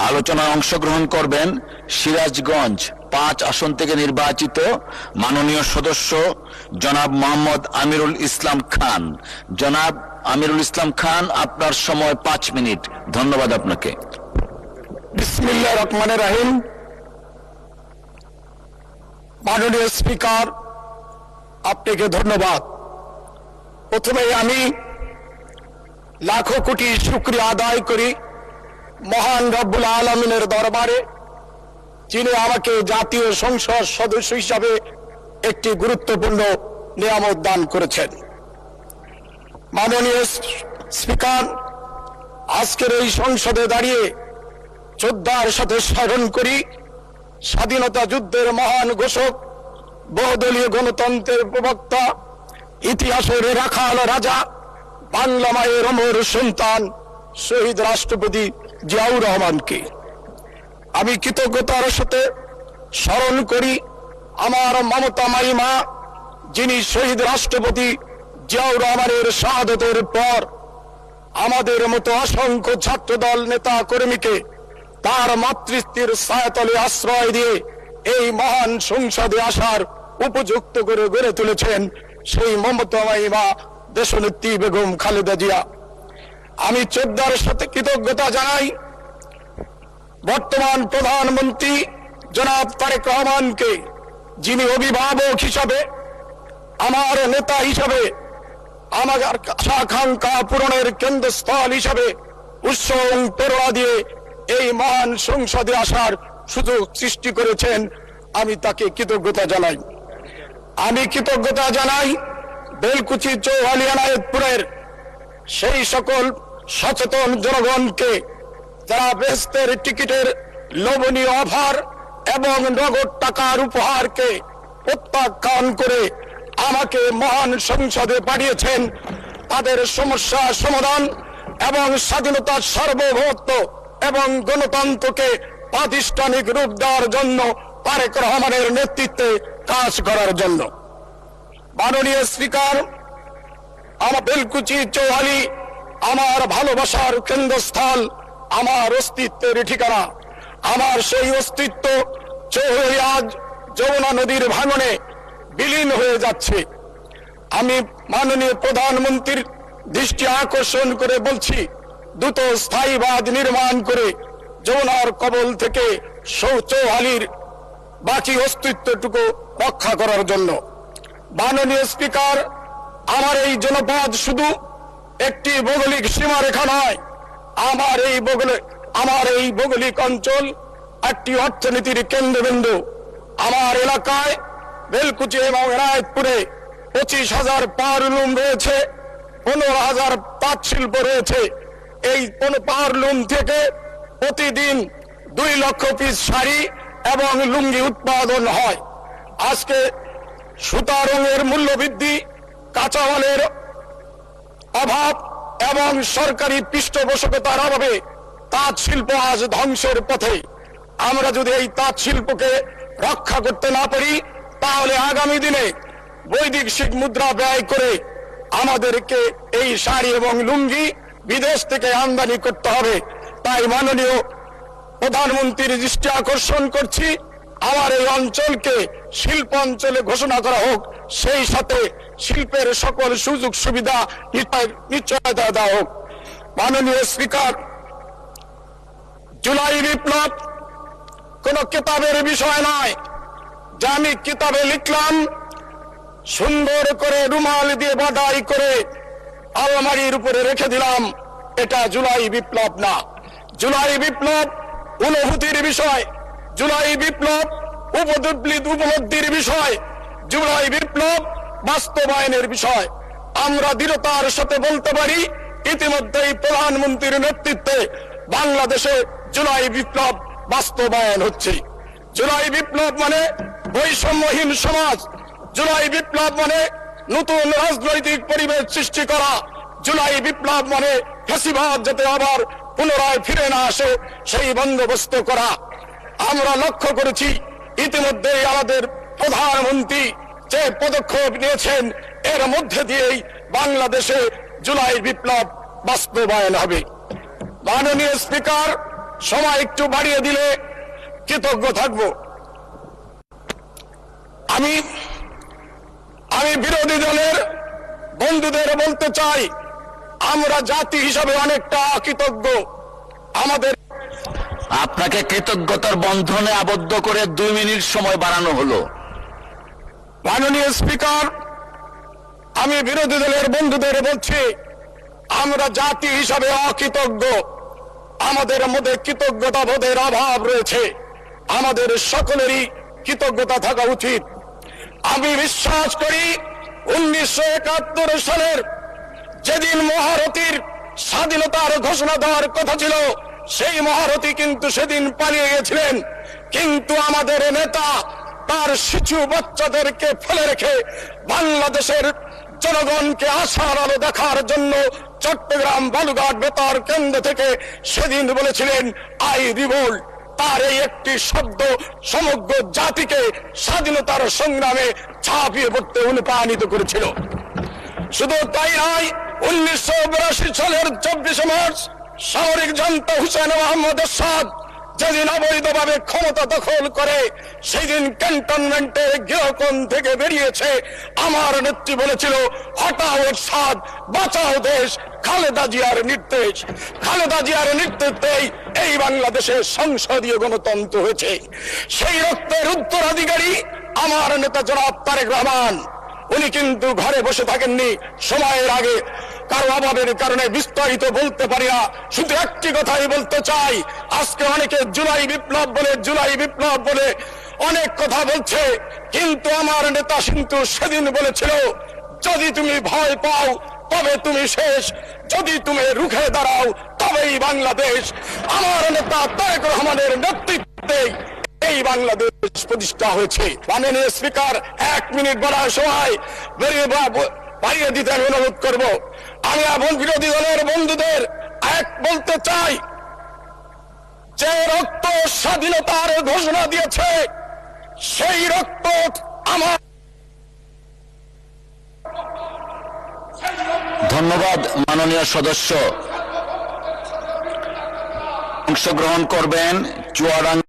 আলোচনায় অংশগ্রহণ করবেন সিরাজগঞ্জ ৫ আসন থেকে নির্বাচিত মাননীয় সদস্য জনাব মোহাম্মদ আমিরুল ইসলাম খান। জনাব আমিরুল ইসলাম খান, আপনার সময় ৫ মিনিট। ধন্যবাদ আপনাকে। বিসমিল্লাহির রহমানির রহিম। মাননীয় স্পিকার, আপনাকে ধন্যবাদ। প্রথমে আমি লাখো কোটি শুকরিয়া আদায় করি মহান রব্বুল আলামিনের দরবারে, যিনি আমাকে জাতীয় সংসদ সদস্য হিসাবে একটি গুরুত্বপূর্ণ নিয়ামত দান করেছেন। মাননীয় স্পিকার, আজকের এই সংসদে দাঁড়িয়ে শ্রদ্ধার সাথে স্মরণ করি স্বাধীনতা যুদ্ধের মহান ঘোষক, বহুদলীয় গণতন্ত্রের প্রবক্তা, ইতিহাসের রাখাল রাজা, বাংলা মায়ের অমর সন্তান শহীদ রাষ্ট্রপতি জিয়াউর রহমানকে। আমি কৃতজ্ঞতার সাথে স্মরণ করি আমার মমতা মাই মা, যিনি শহীদ রাষ্ট্রপতি জিয়াউর রহমানের শাহাদতের পর আমাদের মতো অসংখ্য ছাত্রদল নেতা কর্মীকে তার মাতৃত্বের ছায়াতলে আশ্রয় দিয়ে এই মহান সংসদে আসার উপযুক্ত করে গড়ে তুলেছেন সেই মমতা মাই মা দেশনেত্রী বেগম খালেদা জিয়া। আমি শ্রদ্ধার সাথে কৃতজ্ঞতা জানাই বর্তমান প্রধানমন্ত্রী জনাব তারেক রহমানকে, যিনি অভিভাবক হিসাবে, আমার নেতা হিসাবে, আমার আশা আকাঙ্ক্ষা পূরণের কেন্দ্রস্থল হিসাবে উৎসাহ প্রেরণা দিয়ে এই মহান সংসদে আসার সুযোগ সৃষ্টি করেছেন। আমি তাকে কৃতজ্ঞতা জানাই। আমি কৃতজ্ঞতা জানাই বেলকুচি, চৌহালি, এনায়েতপুরের সেই সকল সচেতন জনগণকে যারা বেহেশতের টিকিটের লোভনীয় অফার এবং নগদ টাকার উপহারকে প্রত্যাখ্যান করে আমাকে মহান সংসদে পাঠিয়েছেন। তাদের সমস্যা সমাধান এবং স্বাধীনতার সার্বভৌমত্ব এবং গণতন্ত্রকে প্রাতিষ্ঠানিক রূপ দেওয়ার জন্য তারেক রহমানের নেতৃত্বে কাজ করার জন্য। মাননীয় স্পিকার, আমার বেলকুচি, চৌহালি আমার ভালোবাসার কেন্দ্রস্থল, আমার অস্তিত্বের ঠিকানা। আমার সেই অস্তিত্ব চৌহালি আজ যমুনা নদীর ভাঙনে বিলীন হয়ে যাচ্ছে। আমি মাননীয় প্রধানমন্ত্রীর দৃষ্টি আকর্ষণ করে বলছি, দ্রুত স্থায়ী বাঁধ নির্মাণ করে যমুনার কবল থেকে চৌহালির বাকি অস্তিত্বটুকু রক্ষা করার জন্য। মাননীয় স্পিকার, আমার এই জনপদ শুধু একটি ভৌগোলিক সীমারেখা নয়, আমার এই ভৌগোলিক অঞ্চল একটি অর্থনীতির কেন্দ্রবিন্দু। আমার এলাকায় বেলকুচি এবং এনায়েতপুরে 25,000 পাওয়ারলুম রয়েছে, 15,000 তাঁত শিল্প রয়েছে। এই পাওয়ারলুম থেকে প্রতিদিন 2 লক্ষ পিস শাড়ি এবং লুঙ্গি উৎপাদন হয়। আজকে সুতা রঙের মূল্য বৃদ্ধি, কাঁচামালের অভাব এবং সরকারি পৃষ্ঠপোষকতার অভাবে তাঁত শিল্প আজ ধ্বংসের পথে। আমরা যদি এই তাঁত শিল্পকে রক্ষা করতে না পারি, তাহলে আগামী দিনে বৈদেশিক মুদ্রা ব্যয় করে আমাদেরকে এই শাড়ি এবং লুঙ্গি বিদেশ থেকে আমদানি করতে হবে। তাই মাননীয় প্রধানমন্ত্রীর দৃষ্টি আকর্ষণ করছি, আমার এই অঞ্চলকে শিল্প অঞ্চলে ঘোষণা করা হোক, সেই সাথে শিল্পের সকল সুযোগ সুবিধা নিশ্চয়তা দেওয়া হোক। মাননীয় স্পিকার, জুলাই বিপ্লব কোন কিতাবের বিষয় নয় যা আমি কিতাবে লিখলাম, সুন্দর করে রুমাল দিয়ে বাঁধাই করে আলমারির উপরে রেখে দিলাম। এটা জুলাই বিপ্লব না। জুলাই বিপ্লব অনুভূতির বিষয়, জুলাই বিপ্লব উপলব্ধির বিষয়, জুলাই বিপ্লব বাস্তবায়নের বিষয়। আমরা দৃঢ়তার সাথে বলতে পারি, ইতিমধ্যেই প্রধানমন্ত্রীর নেতৃত্বে বাংলাদেশে জুলাই বিপ্লব বাস্তবায়ন হচ্ছে। জুলাই বিপ্লব মানে বৈষম্যহীন সমাজ, জুলাই বিপ্লব মানে নতুন রাজনৈতিক পরিবেশ সৃষ্টি করা, জুলাই বিপ্লব মানে ফ্যাসিবাদ যাতে আবার পুনরায় ফিরে না আসে সেই বন্দোবস্ত করা। আমরা লক্ষ্য করেছি ইতিমধ্যেই আমাদের প্রধানমন্ত্রী যে পদক্ষেপ নিয়েছেন, এর মধ্যে দিয়েই বাংলাদেশে জুলাই বিপ্লব বাস্তবায়ন হবে। মাননীয় স্পিকার, সময় একটু বাড়িয়ে দিলে কৃতজ্ঞ থাকব। আমি বিরোধী দলের বন্ধুদের বলতে চাই, আমরা জাতি হিসাবে অনেকটা কৃতজ্ঞ। আমাদের আপনাকে কৃতজ্ঞতার বন্ধনে আবদ্ধ করে 2 মিনিট সময় বাড়ানো হলো। মাননীয় স্পিকার, আমি বিরোধী দলের বন্ধুদের বলছি, আমরা জাতি হিসাবে অকৃতজ্ঞ। আমাদের মধ্যে কৃতজ্ঞতা বোধের অভাব রয়েছে। আমাদের সকলেরই কৃতজ্ঞতা থাকা উচিত। আমি বিশ্বাস করি 1971 সালের যেদিন মহারথীর স্বাধীনতার ঘোষণা দেওয়ার কথা ছিল, সেই মহারথী কিন্তু সেদিন পালিয়ে গেছিলেন। কিন্তু আমাদের নেতা তার শিশু বাচ্চাদেরকে ফেলে রেখে বাংলাদেশের জনগণকে আশার আলো দেখার জন্য চট্টগ্রাম বালুঘাট বেতার কেন্দ্র থেকে সেদিন বলেছিলেন, আই রিভোল্ট। তার এই একটি শব্দ সমগ্র জাতিকে স্বাধীনতার সংগ্রামে ঝাঁপিয়ে পড়তে অনুপ্রাণিত করেছিল। শুধু তাই নয়, 1982 সালের 24 মার্চ সামরিক জনতা হুসেন মোহাম্মদ এরশাদ যেদিন অবৈধভাবে ক্ষমতা দখল করে, সেদিন ক্যান্টনমেন্টে গৃহকোণ থেকে বেরিয়েছে আমার নেত্রী বলেছিল, হটাও এরশাদ, বাঁচাও দেশ। খালেদা জিয়ার নির্দেশ, খালেদা জিয়ার নেতৃত্বেই এই বাংলাদেশে সংসদীয় গণতন্ত্র হয়েছে। সেই রক্তের উত্তরাধিকারী আমার নেতা জনাব তারেক রহমান। উনি কিন্তু ঘরে বসে থাকেননি। সময়ের আগে কারো অভাবের কারণে বিস্তারিত বলতে পারি না, শুধু একটি কথাই বলতে চাই। আজকে অনেকে জুলাই বিপ্লব বলে অনেক কথা বলছে, কিন্তু আমার নেতা কিন্তু সেদিন বলেছিল, যদি তুমি ভয় পাও তবে তুমি শেষ, যদি তুমি রুখে দাঁড়াও তবেই বাংলাদেশ। আমার নেতা তারেক রহমানের নেতৃত্বে এই বাংলাদেশ প্রতিষ্ঠা হয়েছে। মাননীয় স্পিকার, 1 মিনিট বলার সময় বাড়িয়ে দিতে আমি অনুরোধ করব। আমি এবং বিরোধী দলের বন্ধুদের বলতে চাই, যে রক্ত স্বাধীনতার ঘোষণা দিয়েছে, সেই রক্ত আমার। ধন্যবাদ মাননীয় সদস্য। অংশগ্রহণ করবেন চুয়াডাঙ্গা